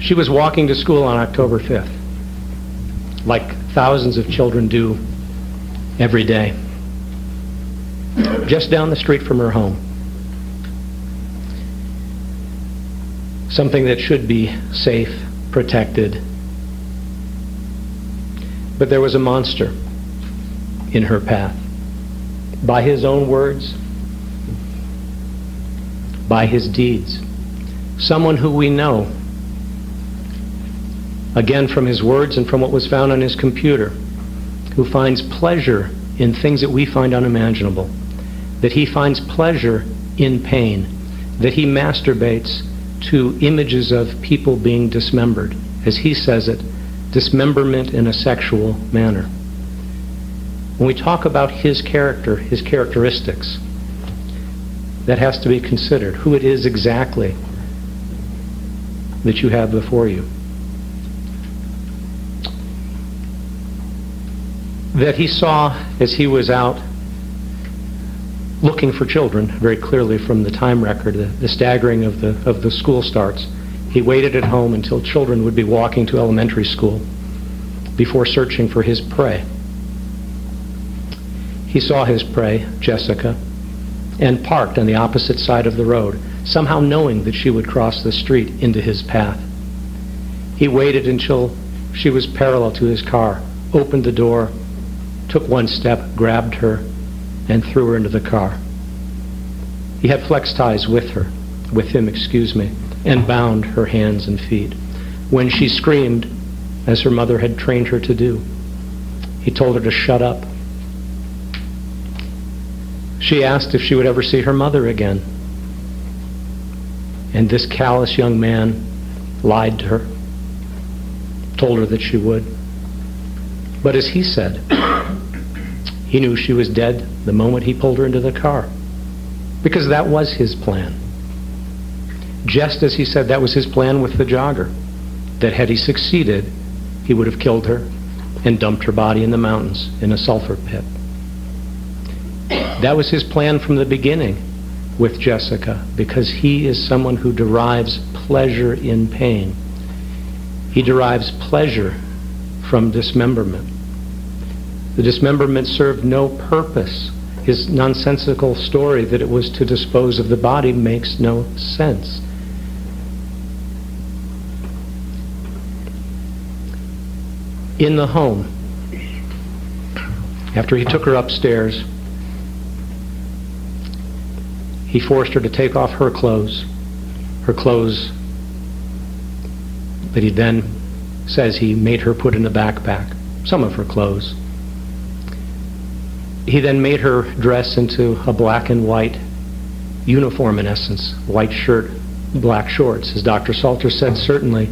She was walking to school on October 5th, like thousands of children do every day, just down the street from her home. Something that should be safe, protected. But there was a monster in her path. By his own words, by his deeds. Someone who we know, again from his words and from what was found on his computer, who finds pleasure in things that we find unimaginable, that he finds pleasure in pain, that he masturbates to images of people being dismembered, as he says it, dismemberment in a sexual manner. When we talk about his character, his characteristics, that has to be considered, who it is exactly that you have before you. That he saw as he was out looking for children, very clearly from the time record, the staggering of the school starts. He waited at home until children would be walking to elementary school before searching for his prey. He saw his prey, Jessica, and parked on the opposite side of the road, somehow knowing that she would cross the street into his path. He waited until she was parallel to his car, opened the door, took one step, grabbed her, and threw her into the car. He had flex ties with him, and bound her hands and feet. When she screamed, as her mother had trained her to do, he told her to shut up. She asked if she would ever see her mother again. And this callous young man lied to her, told her that she would. But as he said, he knew she was dead the moment he pulled her into the car, because that was his plan. Just as he said that was his plan with the jogger, that had he succeeded, he would have killed her and dumped her body in the mountains in a sulfur pit. That was his plan from the beginning with Jessica, because he is someone who derives pleasure in pain. He derives pleasure from dismemberment. The dismemberment served no purpose. His nonsensical story that it was to dispose of the body makes no sense. In the home, after he took her upstairs, he forced her to take off her clothes that he then says he made her put in a backpack, some of her clothes. He then made her dress into a black and white uniform, in essence, white shirt, black shorts, as Dr. Salter said, certainly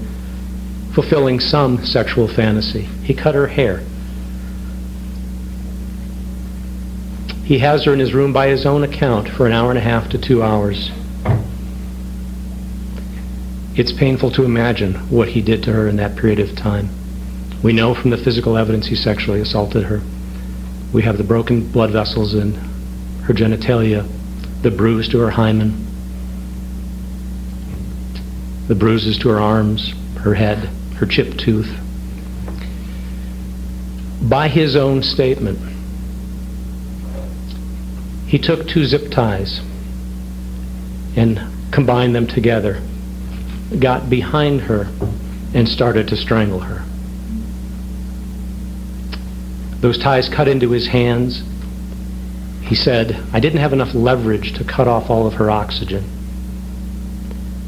fulfilling some sexual fantasy. He cut her hair. He has her in his room by his own account for an hour and a half to 2 hours. It's painful to imagine what he did to her in that period of time. We know from the physical evidence he sexually assaulted her. We have the broken blood vessels in her genitalia, the bruise to her hymen, the bruises to her arms, her head, her chipped tooth. By his own statement, he took 2 zip ties and combined them together, got behind her, and started to strangle her. Those ties cut into his hands. He said, I didn't have enough leverage to cut off all of her oxygen.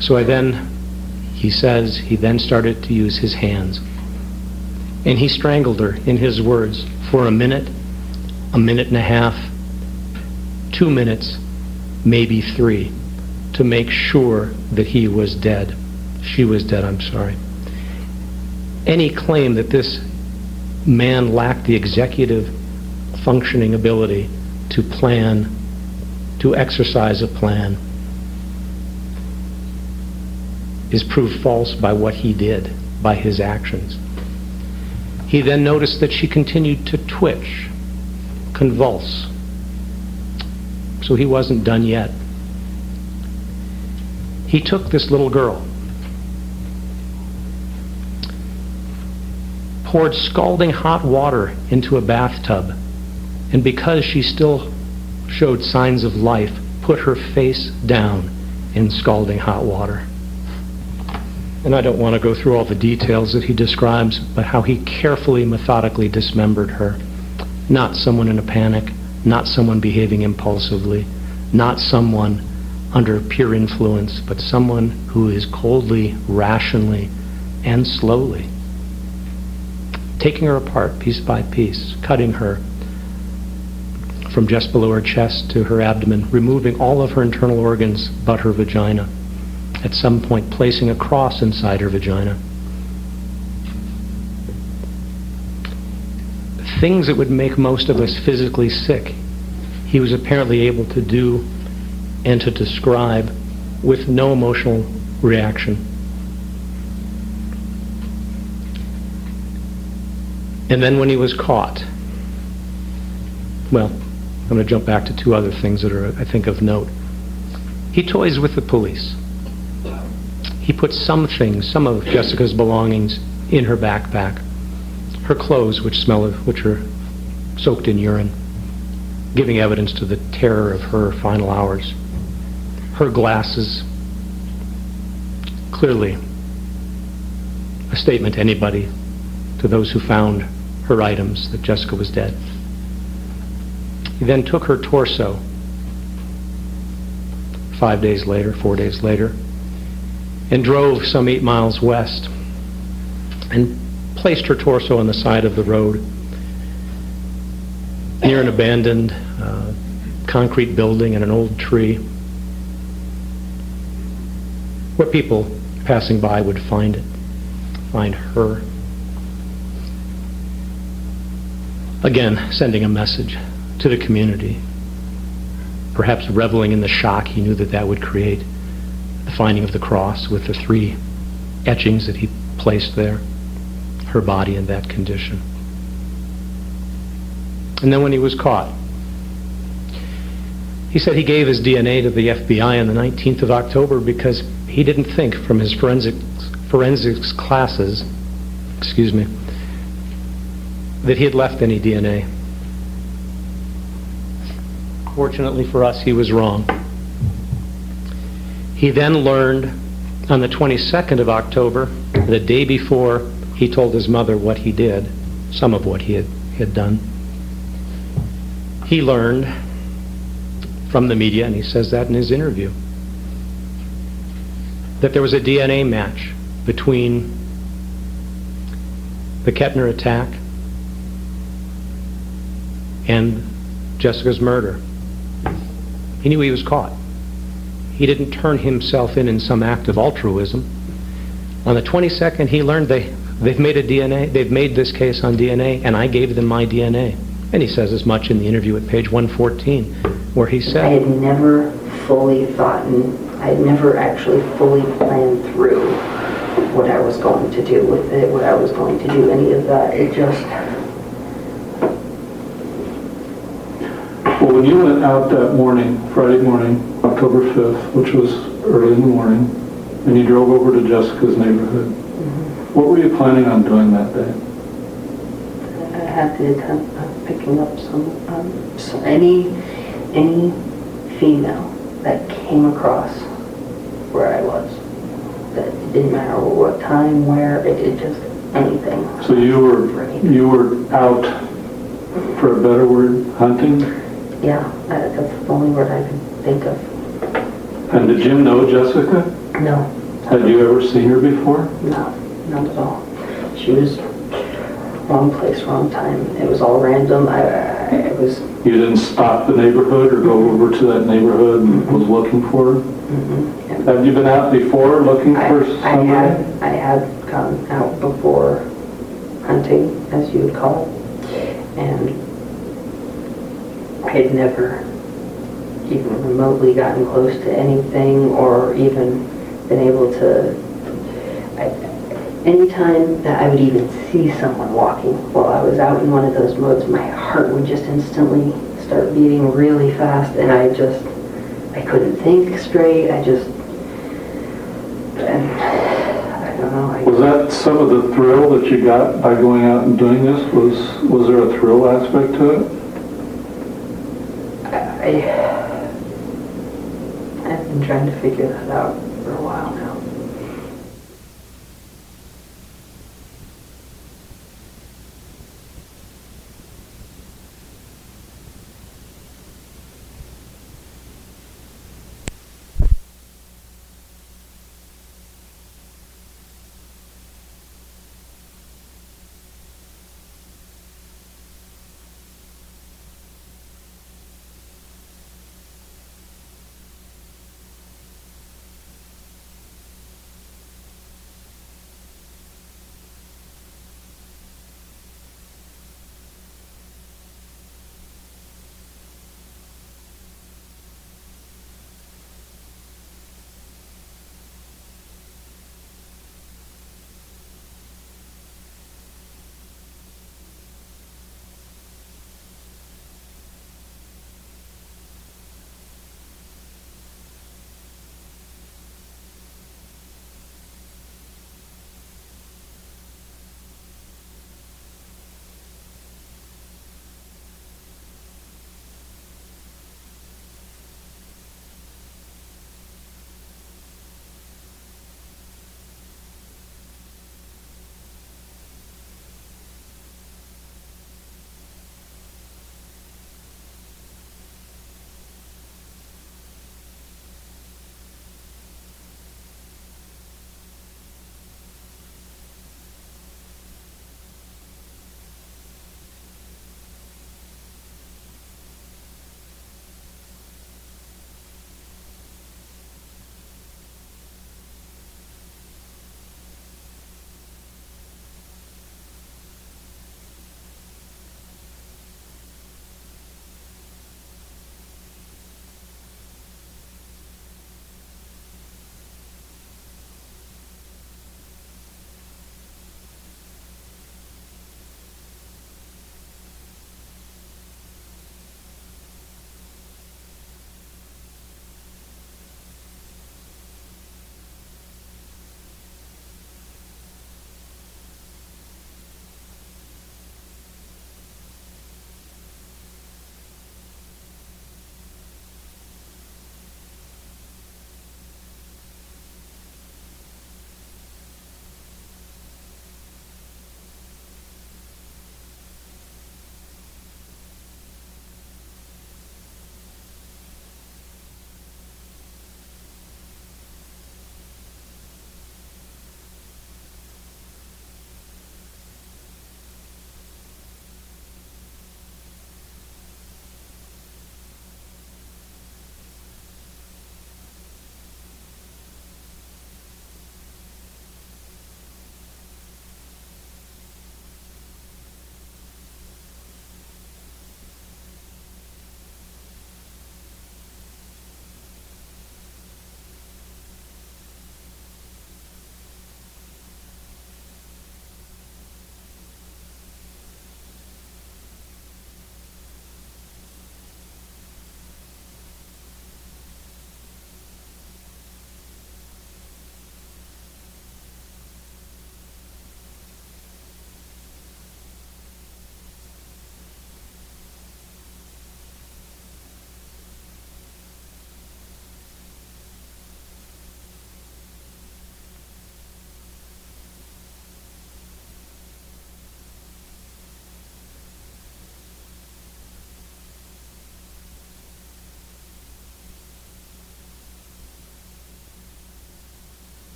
So he says, he then started to use his hands. And he strangled her, in his words, for a minute and a half, 2 minutes, maybe 3, to make sure that he was dead. She was dead, I'm sorry. Any claim that this man lacked the executive functioning ability to plan, to exercise a plan, is proved false by what he did, by his actions. He then noticed that she continued to twitch, convulse. So he wasn't done yet. He took this little girl poured scalding hot water into a bathtub, and because she still showed signs of life, put her face down in scalding hot water. And I don't want to go through all the details that he describes, but how he carefully, methodically dismembered her. Not someone in a panic, not someone behaving impulsively, not someone under pure influence, but someone who is coldly, rationally, and slowly taking her apart piece by piece, cutting her from just below her chest to her abdomen, removing all of her internal organs but her vagina, at some point placing a cross inside her vagina. Things that would make most of us physically sick, he was apparently able to do and to describe with no emotional reaction. And then when he was caught, well, I'm going to jump back to two other things that are, I think, of note. He toys with the police. He put some things, some of Jessica's belongings, in her backpack. Her clothes, which are soaked in urine, giving evidence to the terror of her final hours. Her glasses, clearly a statement to anybody, to those who found her items, that Jessica was dead. He then took her torso 4 days later, and drove some 8 miles west and placed her torso on the side of the road near an abandoned concrete building and an old tree where people passing by would find her. Again, sending a message to the community, perhaps reveling in the shock he knew that would create, the finding of the cross with the 3 etchings that he placed there, her body in that condition. And then when he was caught, he said he gave his DNA to the FBI on the 19th of October because he didn't think from his forensics classes, that he had left any DNA. Fortunately for us, he was wrong. He then learned on the 22nd of October, the day before he told his mother what he did, some of what he had done. He learned from the media, and he says that in his interview, that there was a DNA match between the Kettner attack and Jessica's murder. He knew he was caught. He didn't turn himself in some act of altruism. On the 22nd, he learned they've made this case on DNA, and I gave them my DNA. And he says as much in the interview at page 114, where he said, I had never fully thought, and I had never actually fully planned through what I was going to do with it, what I was going to do, any of that. It just... Well, when you went out that morning, Friday morning, October 5th, which was early in the morning, and you drove over to Jessica's neighborhood, what were you planning on doing that day? I had the intent of picking up any female that came across where I was. That it didn't matter what time, where, it just anything. So you were out, for a better word, hunting? Yeah, that's the only word I could think of. And did Jim know Jessica? No. Had you ever seen her before? No, not at all. She was wrong place, wrong time. It was all random. It was... You didn't stop the neighborhood or go over to that neighborhood and was looking for her? Mm-hmm. Have you been out before looking for somebody? I had gone out before hunting, as you would call it, and I had never even remotely gotten close to anything or even been able to... Anytime that I would even see someone walking while I was out in one of those modes, my heart would just instantly start beating really fast, and I couldn't think straight. I don't know. Was that some of the thrill that you got by going out and doing this? Was there a thrill aspect to it? I've been trying to figure that out for a while now.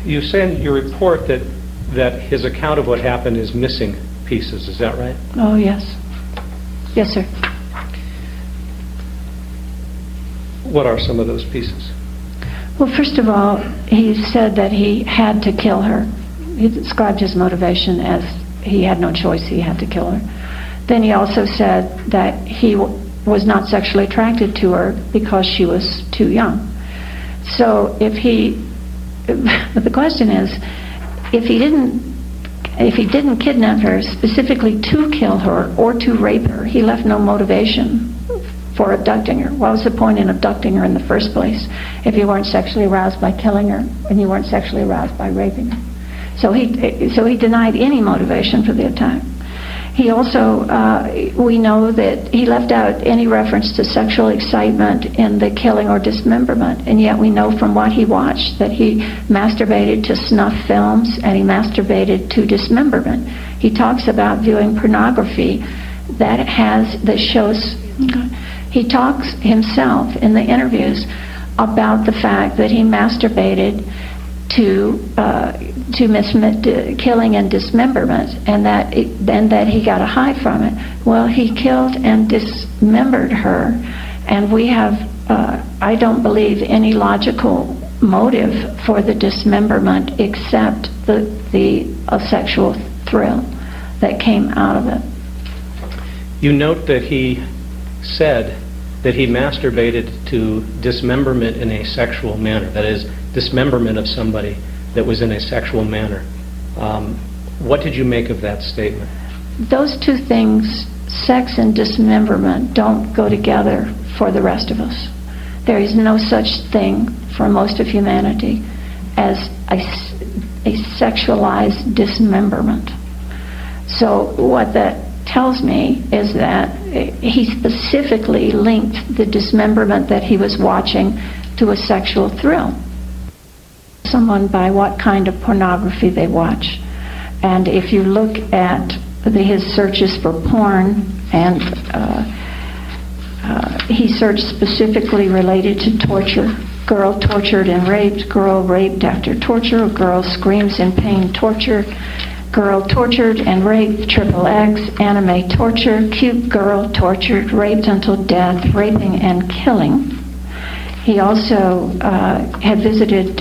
You say in your report that his account of what happened is missing pieces. Is that right? Oh, yes. Yes, sir. What are some of those pieces? Well, first of all, he said that he had to kill her. He described his motivation as he had no choice, he had to kill her. Then he also said that he was not sexually attracted to her because she was too young. So but the question is, if he didn't kidnap her specifically to kill her or to rape her, he left no motivation for abducting her. What was the point in abducting her in the first place if you weren't sexually aroused by killing her and you weren't sexually aroused by raping her? So he denied any motivation for the attack. He also, we know that he left out any reference to sexual excitement in the killing or dismemberment, and yet we know from what he watched that he masturbated to snuff films and he masturbated to dismemberment. He talks about viewing pornography that shows. He talks himself in the interviews about the fact that he masturbated to killing and dismemberment, and that he got a high from it. Well, he killed and dismembered her, and we have, I don't believe, any logical motive for the dismemberment except the sexual thrill that came out of it. You note that he said that he masturbated to dismemberment in a sexual manner, that is, dismemberment of somebody that was in a sexual manner. What did you make of that statement? Those two things, sex and dismemberment, don't go together for the rest of us. There is no such thing for most of humanity as a sexualized dismemberment. So what that tells me is that he specifically linked the dismemberment that he was watching to a sexual thrill. Someone by what kind of pornography they watch. And if you look at his searches for porn, and he searched specifically related to torture. Girl tortured and raped, girl raped after torture, girl screams in pain, torture, girl tortured and raped, XXX, anime torture, cute girl tortured, raped until death, raping and killing. He also had visited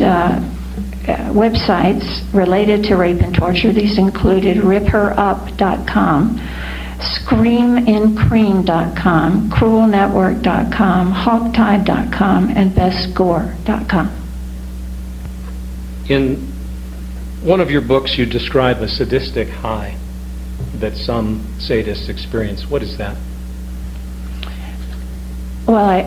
websites related to rape and torture. These included ripherup.com, screamincream.com, cruelnetwork.com, hogtied.com, and bestgore.com. In one of your books, you describe a sadistic high that some sadists experience. What is that? Well,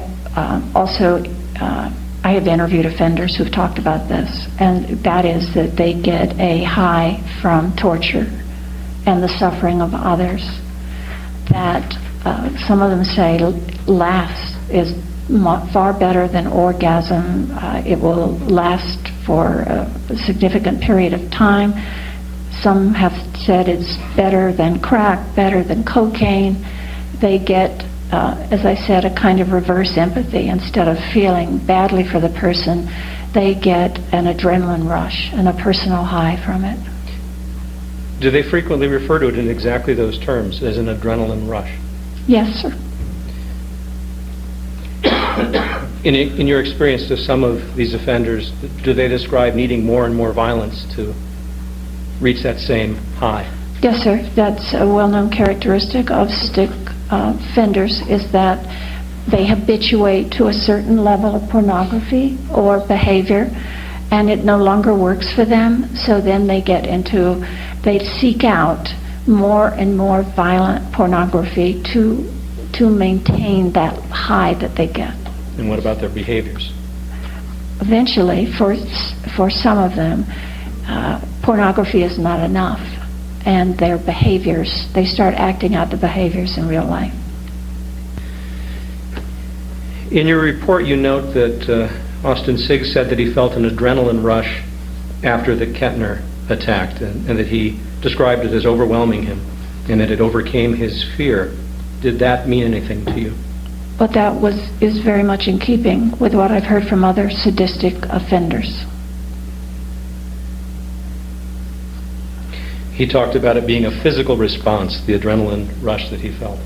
I have interviewed offenders who've talked about this, and that is that they get a high from torture and the suffering of others that some of them say lasts is far better than orgasm. It will last for a significant period of time. Some have said it's better than crack, better than cocaine. They get, as I said, a kind of reverse empathy. Instead of feeling badly for the person, they get an adrenaline rush and a personal high from it. Do they frequently refer to it in exactly those terms, as an adrenaline rush? Yes, sir. In your experience, do some of these offenders, do they describe needing more and more violence to reach that same high? Yes, sir. That's a well-known characteristic of stick offenders, is that they habituate to a certain level of pornography or behavior, and it no longer works for them, so then they seek out more and more violent pornography to maintain that high that they get. And what about their behaviors? Eventually, for some of them, pornography is not enough, and their behaviors, they start acting out the behaviors in real life. In your report, you note that Austin Sigg said that he felt an adrenaline rush after the Kettner attacked, and that he described it as overwhelming him, and that it overcame his fear. Did that mean anything to you? But that is very much in keeping with what I've heard from other sadistic offenders. He talked about it being a physical response, the adrenaline rush that he felt.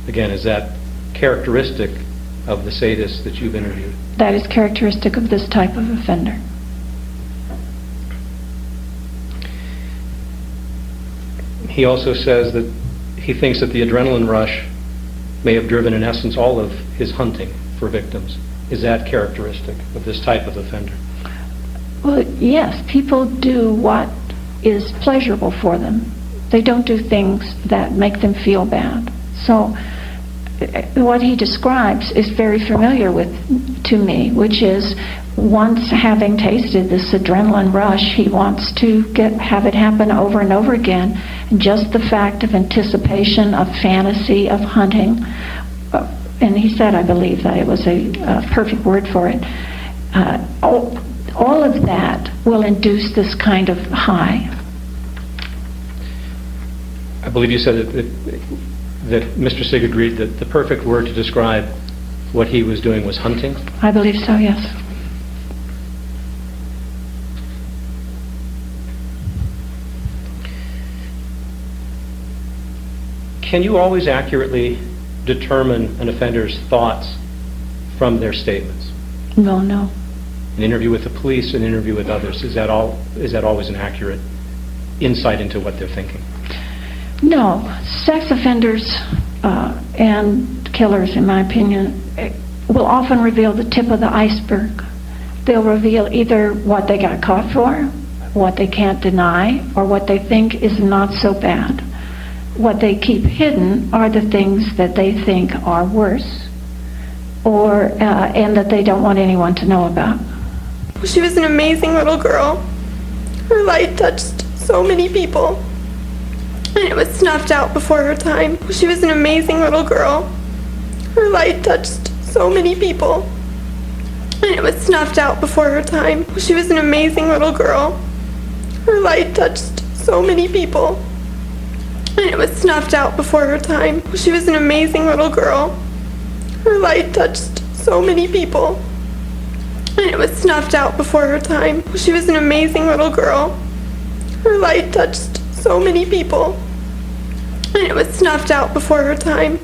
Again, is that characteristic of the sadists that you've interviewed? That is characteristic of this type of offender. He also says that he thinks that the adrenaline rush may have driven, in essence, all of his hunting for victims. Is that characteristic of this type of offender? Well, yes, people do what is pleasurable for them. They don't do things that make them feel bad. So what he describes is very familiar to me, which is once having tasted this adrenaline rush, he wants to have it happen over and over again. And just the fact of anticipation, of fantasy, of hunting, and he said, I believe that it was a perfect word for it, all of that will induce this kind of high. I believe you said that Mr. Sigg agreed that the perfect word to describe what he was doing was hunting? I believe so, yes. Can you always accurately determine an offender's thoughts from their statements? No. An interview with the police, an interview with others, is that always an accurate insight into what they're thinking? No. Sex offenders and killers, in my opinion, will often reveal the tip of the iceberg. They'll reveal either what they got caught for, what they can't deny, or what they think is not so bad. What they keep hidden are the things that they think are worse, and that they don't want anyone to know about. She was an amazing little girl. Her light touched so many people, and it was snuffed out before her time. She was an amazing little girl. Her light touched so many people, and it was snuffed out before her time. She was an amazing little girl. Her light touched so many people, and it was snuffed out before her time. She was an amazing little girl. Her light touched so many people, and it was snuffed out before her time. She was an amazing little girl. Her light touched so many people, and it was snuffed out before her time.